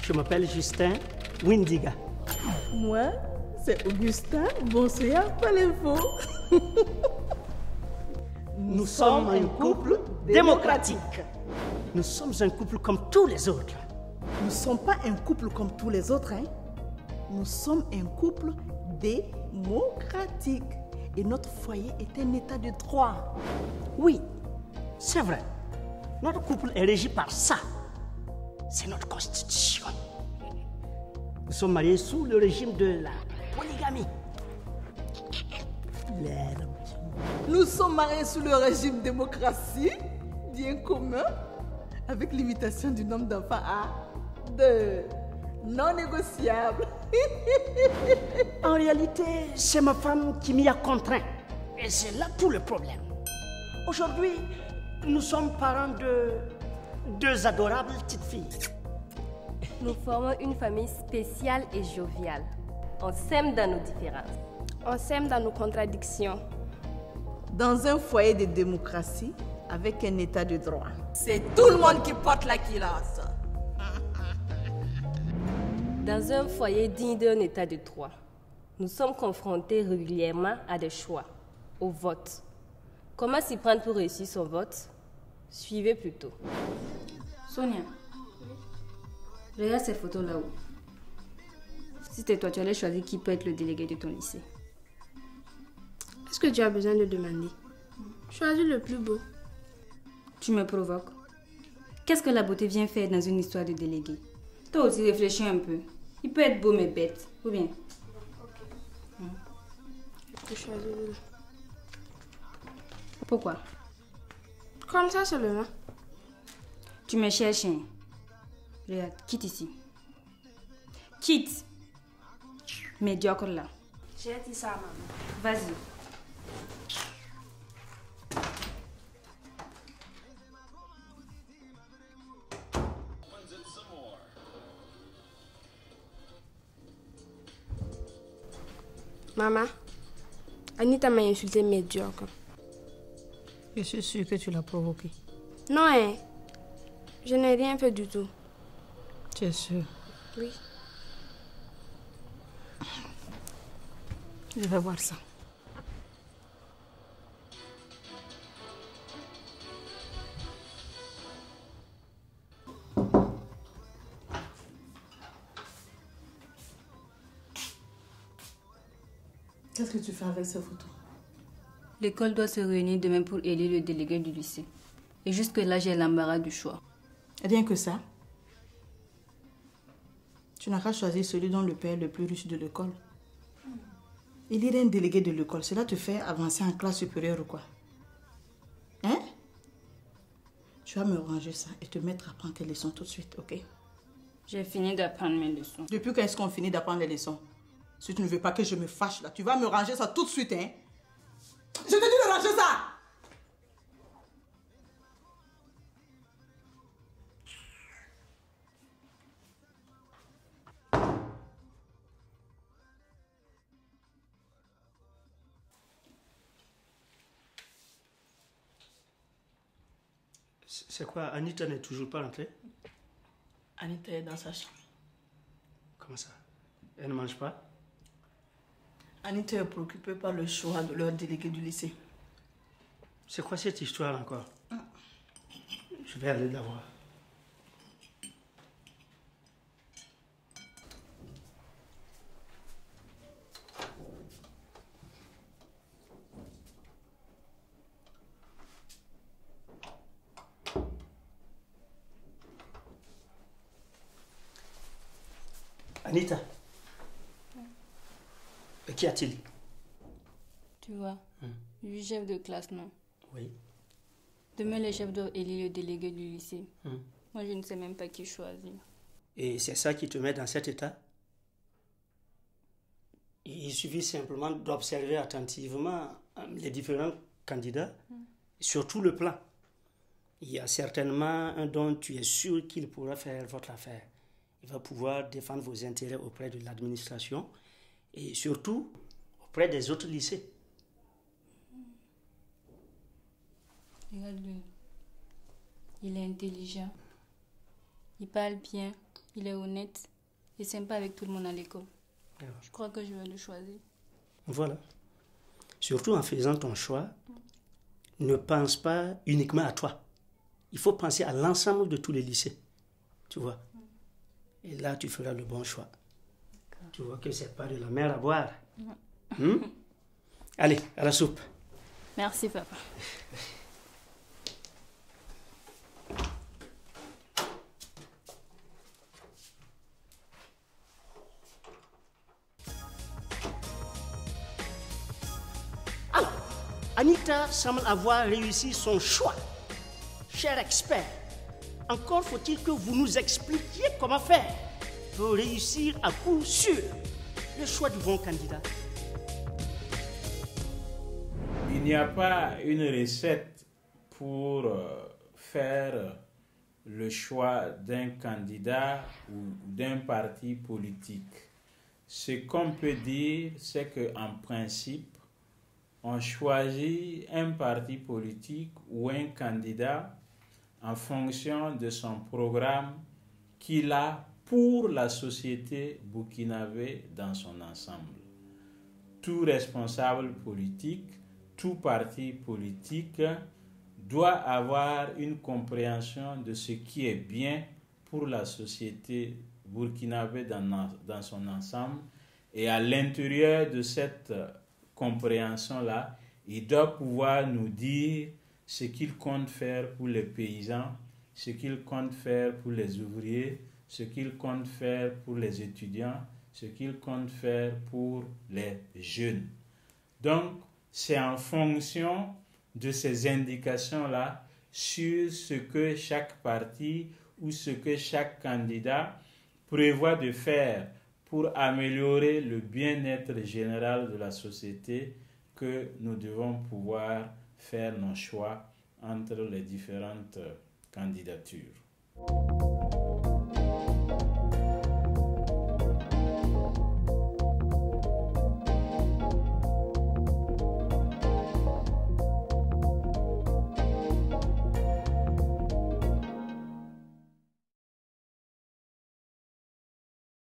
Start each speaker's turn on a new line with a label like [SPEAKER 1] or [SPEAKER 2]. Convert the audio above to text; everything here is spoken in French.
[SPEAKER 1] Je m'appelle Justin Windiga.
[SPEAKER 2] Moi, c'est Augustin. Bonsoir, pas les faux.
[SPEAKER 1] Nous sommes un couple démocratique. Nous sommes un couple comme tous les autres.
[SPEAKER 2] Nous ne sommes pas un couple comme tous les autres, hein. Nous sommes un couple démocratique. Et notre foyer est un état de droit.
[SPEAKER 1] Oui, c'est vrai. Notre couple est régi par ça. C'est notre constitution. Nous sommes mariés sous le régime de la polygamie.
[SPEAKER 2] Nous sommes mariés sous le régime démocratie, bien commun, avec limitation du nombre d'enfants à 2, non négociable.
[SPEAKER 1] En réalité, c'est ma femme qui m'y a contraint. Et c'est là tout le problème. Aujourd'hui, nous sommes parents de 2 adorables petites filles.
[SPEAKER 3] Nous formons une famille spéciale et joviale. On s'aime dans nos différences.
[SPEAKER 4] On s'aime dans nos contradictions.
[SPEAKER 2] Dans un foyer de démocratie, avec un état de droit.
[SPEAKER 5] C'est tout le monde qui porte la kilasse.
[SPEAKER 3] Dans un foyer digne d'un état de droit, nous sommes confrontés régulièrement à des choix, au vote. Comment s'y prendre pour réussir son vote? Suivez plutôt.
[SPEAKER 6] Sonia, regarde ces photos là-haut. Si c'était toi, tu allais choisir qui peut être le délégué de ton lycée.
[SPEAKER 4] Est-ce que tu as besoin de demander? Choisis le plus beau.
[SPEAKER 6] Tu me provoques. Qu'est-ce que la beauté vient faire dans une histoire de délégué? Toi aussi, réfléchis un peu. Il peut être beau mais bête, ou bien?
[SPEAKER 4] Je choisis le...
[SPEAKER 6] Pourquoi?
[SPEAKER 4] Comme ça seulement.
[SPEAKER 6] Tu me cherches, hein? Regarde, quitte ici. Quitte! Médiocre là.
[SPEAKER 4] J'ai dit ça, maman.
[SPEAKER 6] Vas-y.
[SPEAKER 4] Maman, Anita m'a insulté médiocre.
[SPEAKER 7] Je suis sûre que tu l'as provoqué.
[SPEAKER 4] Non, hein? Je n'ai rien fait du tout.
[SPEAKER 7] Tu es sûre?
[SPEAKER 4] Oui.
[SPEAKER 7] Je vais voir ça.
[SPEAKER 2] Qu'est-ce que tu fais avec ces photos?
[SPEAKER 6] L'école doit se réunir demain pour élire le délégué du lycée. Et jusque-là, j'ai l'embarras du choix.
[SPEAKER 2] Rien que ça. Tu n'as qu'à choisir celui dont le père est le plus riche de l'école. Élire un délégué de l'école, cela te fait avancer en classe supérieure ou quoi? Hein? Tu vas me ranger ça et te mettre à prendre tes leçons tout de suite, ok?
[SPEAKER 6] J'ai fini d'apprendre mes leçons.
[SPEAKER 2] Depuis quand est-ce qu'on finit d'apprendre les leçons? Si tu ne veux pas que je me fâche là, tu vas me ranger ça tout de suite, hein? Je te dis de ranger ça!
[SPEAKER 1] C'est quoi, Anita n'est toujours pas rentrée?
[SPEAKER 2] Anita est dans sa chambre.
[SPEAKER 1] Comment ça? Elle ne mange pas?
[SPEAKER 2] Anita est préoccupée par le choix de leur délégué du lycée.
[SPEAKER 1] C'est quoi cette histoire encore? Je vais aller la voir. Anita, qu'y a-t-il?
[SPEAKER 6] Tu vois, lui chef de classe, non?
[SPEAKER 1] Oui.
[SPEAKER 6] Demain, les chefs doivent élire le délégué du lycée. Moi, je ne sais même pas qui choisir.
[SPEAKER 1] Et c'est ça qui te met dans cet état? Il suffit simplement d'observer attentivement les différents candidats, sur tout le plan. Il y a certainement un dont tu es sûr qu'il pourra faire votre affaire. Il va pouvoir défendre vos intérêts auprès de l'administration et surtout auprès des autres lycées.
[SPEAKER 6] Regarde-le. Il est intelligent. Il parle bien, il est honnête et sympa avec tout le monde à l'école.
[SPEAKER 1] Alors,
[SPEAKER 6] Je crois que je vais le choisir.
[SPEAKER 1] voilà. Surtout en faisant ton choix, ne pense pas uniquement à toi. Il faut penser à l'ensemble de tous les lycées. Tu vois. Et là, tu feras le bon choix. Tu vois que c'est pas de la mer à boire. Allez, à la soupe.
[SPEAKER 6] Merci, papa.
[SPEAKER 1] Alors, Anita semble avoir réussi son choix. Cher expert, encore faut-il que vous nous expliquiez comment faire pour réussir à coup sûr le choix du bon candidat.
[SPEAKER 8] Il n'y a pas une recette pour faire le choix d'un candidat ou d'un parti politique. Ce qu'on peut dire, c'est qu'en principe, on choisit un parti politique ou un candidat en fonction de son programme qu'il a pour la société burkinabé dans son ensemble. Tout responsable politique, tout parti politique doit avoir une compréhension de ce qui est bien pour la société burkinabé dans son ensemble, et à l'intérieur de cette compréhension-là, il doit pouvoir nous dire ce qu'il compte faire pour les paysans, ce qu'il compte faire pour les ouvriers, ce qu'il compte faire pour les étudiants, ce qu'il compte faire pour les jeunes. Donc, c'est en fonction de ces indications-là sur ce que chaque parti ou ce que chaque candidat prévoit de faire pour améliorer le bien-être général de la société que nous devons pouvoir faire nos choix entre les différentes candidatures.